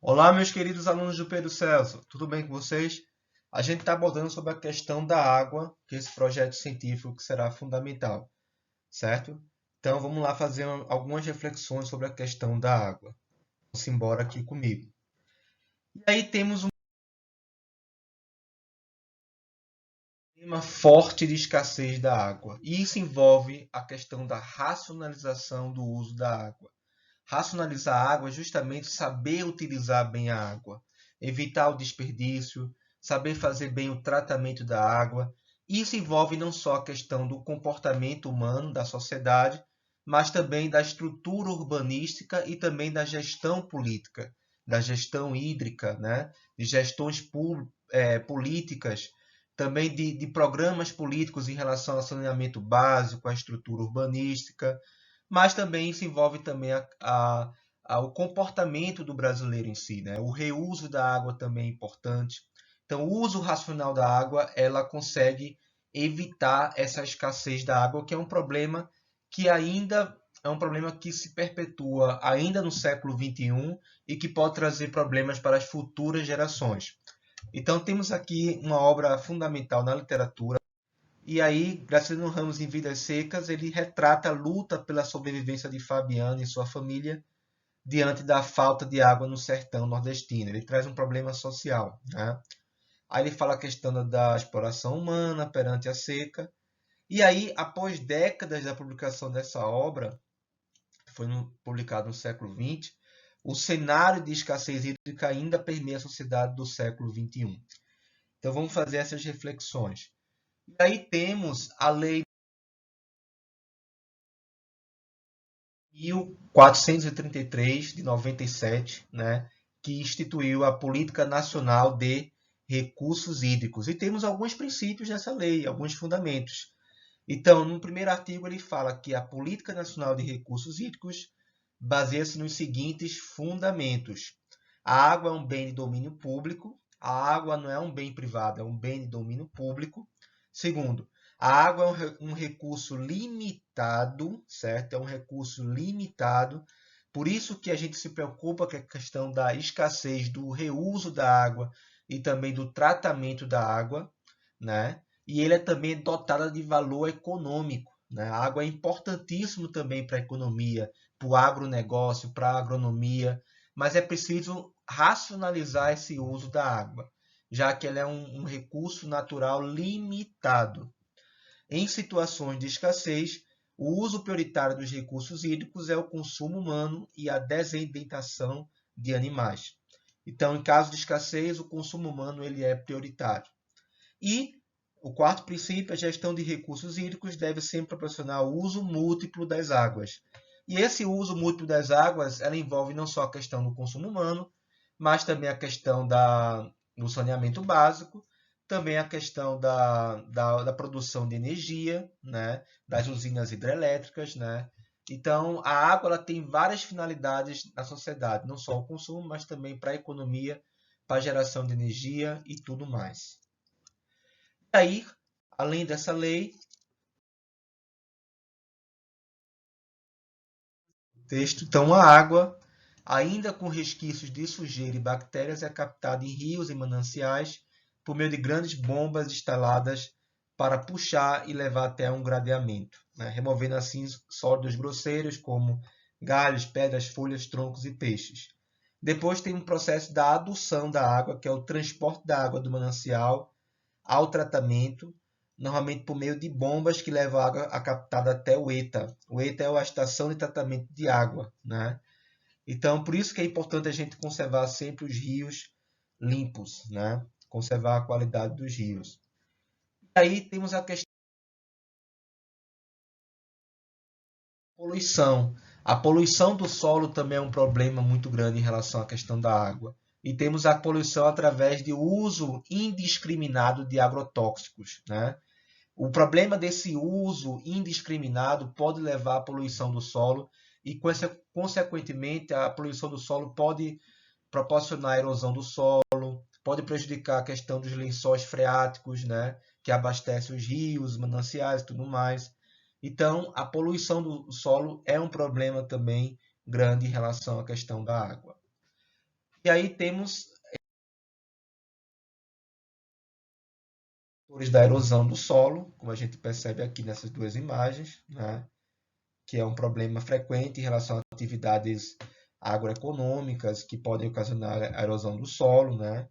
Olá, meus queridos alunos do Pedro Celso, tudo bem com vocês? A gente está abordando sobre a questão da água, que é esse projeto científico que será fundamental, certo? Então vamos lá fazer algumas reflexões sobre a questão da água. Vamos embora aqui comigo. E aí temos um tema forte de escassez da água. E isso envolve a questão da racionalização do uso da água. Racionalizar a água é justamente saber utilizar bem a água, evitar o desperdício, saber fazer bem o tratamento da água. Isso envolve não só a questão do comportamento humano da sociedade, mas também da estrutura urbanística e também da gestão política, da gestão hídrica, né? De gestões políticas, também de programas políticos em relação ao saneamento básico, à estrutura urbanística, mas também isso envolve também o comportamento do brasileiro em si, né? O reuso da água também é importante. Então, o uso racional da água, ela consegue evitar essa escassez da água, que é um problema que ainda é um problema que se perpetua ainda no século XXI e que pode trazer problemas para as futuras gerações. Então, temos aqui uma obra fundamental na literatura, e aí, Graciliano Ramos, em Vidas Secas, ele retrata a luta pela sobrevivência de Fabiano e sua família diante da falta de água no sertão nordestino. Ele traz um problema social, né? Aí ele fala a questão da exploração humana perante a seca. E aí, após décadas da publicação dessa obra, que foi publicado no século XX, o cenário de escassez hídrica ainda permeia a sociedade do século XXI. Então, vamos fazer essas reflexões. E aí temos a Lei 1433 de 97, né, que instituiu a Política Nacional de Recursos Hídricos. E temos alguns princípios nessa lei, alguns fundamentos. Então, no primeiro artigo, ele fala que a Política Nacional de Recursos Hídricos baseia-se nos seguintes fundamentos. A água é um bem de domínio público. A água não é um bem privado, é um bem de domínio público. Segundo, a água é um recurso limitado, certo? É um recurso limitado. Por isso que a gente se preocupa com a questão da escassez do reuso da água e também do tratamento da água, né? E ele é também dotada de valor econômico, né? A água é importantíssimo também para a economia, para o agronegócio, para a agronomia, mas é preciso racionalizar esse uso da água, já que ela é um recurso natural limitado. Em situações de escassez, o uso prioritário dos recursos hídricos é o consumo humano e a desedentação de animais. Então, em caso de escassez, o consumo humano ele é prioritário. E o quarto princípio, a gestão de recursos hídricos deve sempre proporcionar o uso múltiplo das águas. E esse uso múltiplo das águas, ela envolve não só a questão do consumo humano, mas também a questão do saneamento básico, também a questão da produção de energia, né, das usinas hidrelétricas, né. Então, a água ela tem várias finalidades na sociedade, não só o consumo, mas também para a economia, para a geração de energia e tudo mais. E aí, além dessa lei, texto, então a água, ainda com resquícios de sujeira e bactérias, é captada em rios e mananciais por meio de grandes bombas instaladas para puxar e levar até um gradeamento, né? Removendo assim sólidos grosseiros como galhos, pedras, folhas, troncos e peixes. Depois tem um processo da adução da água, que é o transporte da água do manancial ao tratamento, normalmente por meio de bombas que levam a água captada até o ETA. O ETA é a estação de tratamento de água, né? Então, por isso que é importante a gente conservar sempre os rios limpos, né? Conservar a qualidade dos rios. E aí temos a questão da poluição. A poluição do solo também é um problema muito grande em relação à questão da água. E temos a poluição através de uso indiscriminado de agrotóxicos, né? O problema desse uso indiscriminado pode levar à poluição do solo e, consequentemente, a poluição do solo pode proporcionar erosão do solo, pode prejudicar a questão dos lençóis freáticos, né, que abastecem os rios, mananciais e tudo mais. Então, a poluição do solo é um problema também grande em relação à questão da água. E aí temos fatores da erosão do solo, como a gente percebe aqui nessas duas imagens, né? Que é um problema frequente em relação a atividades agroeconômicas que podem ocasionar a erosão do solo, né?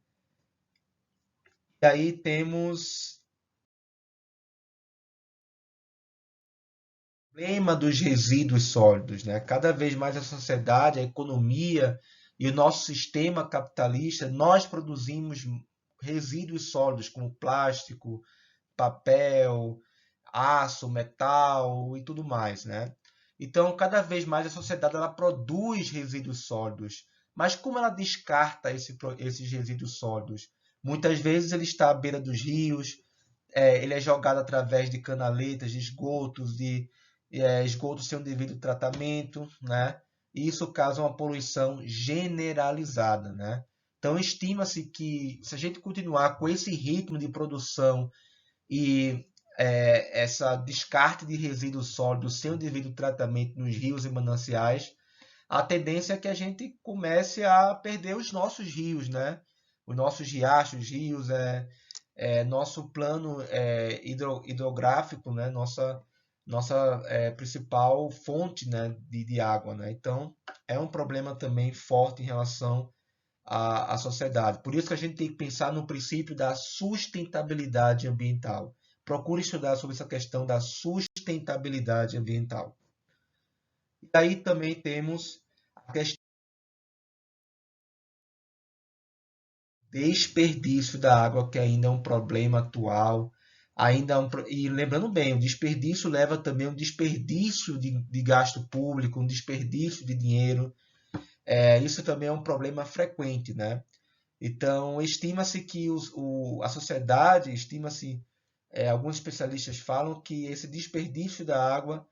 E aí temos o problema dos resíduos sólidos, né? Cada vez mais a sociedade, a economia e o nosso sistema capitalista, nós produzimos resíduos sólidos como plástico, papel, aço, metal e tudo mais, né? Então, cada vez mais a sociedade ela produz resíduos sólidos, mas como ela descarta esses resíduos sólidos? Muitas vezes ele está à beira dos rios, ele é jogado através de canaletas, de esgotos, esgotos sem o devido tratamento, né? E isso causa uma poluição generalizada, né? Então, estima-se que se a gente continuar com esse ritmo de produção e essa descarte de resíduos sólidos sem o devido tratamento nos rios e mananciais, a tendência é que a gente comece a perder os nossos rios, né? Os nossos riachos, rios, nosso plano hidrográfico, né? Nossa principal fonte, né? de água, né? Então, é um problema também forte em relação à sociedade. Por isso que a gente tem que pensar no princípio da sustentabilidade ambiental. Procure estudar sobre essa questão da sustentabilidade ambiental. E aí também temos a questão do desperdício da água, que ainda é um problema atual. E lembrando bem, o desperdício leva também a um desperdício de gasto público, um desperdício de dinheiro. Isso também é um problema frequente, né? Então, estima-se que a sociedade, alguns especialistas falam que esse desperdício da água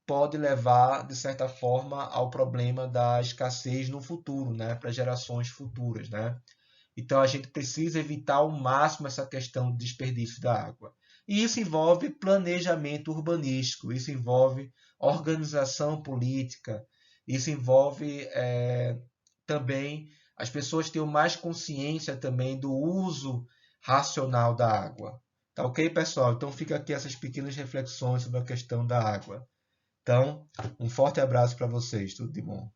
pode levar, de certa forma, ao problema da escassez no futuro, né, para gerações futuras, né? Então, a gente precisa evitar ao máximo essa questão do desperdício da água. E isso envolve planejamento urbanístico, isso envolve organização política, isso envolve também as pessoas terem mais consciência também do uso racional da água. Tá ok, pessoal? Então fica aqui essas pequenas reflexões sobre a questão da água. Então, um forte abraço para vocês, tudo de bom.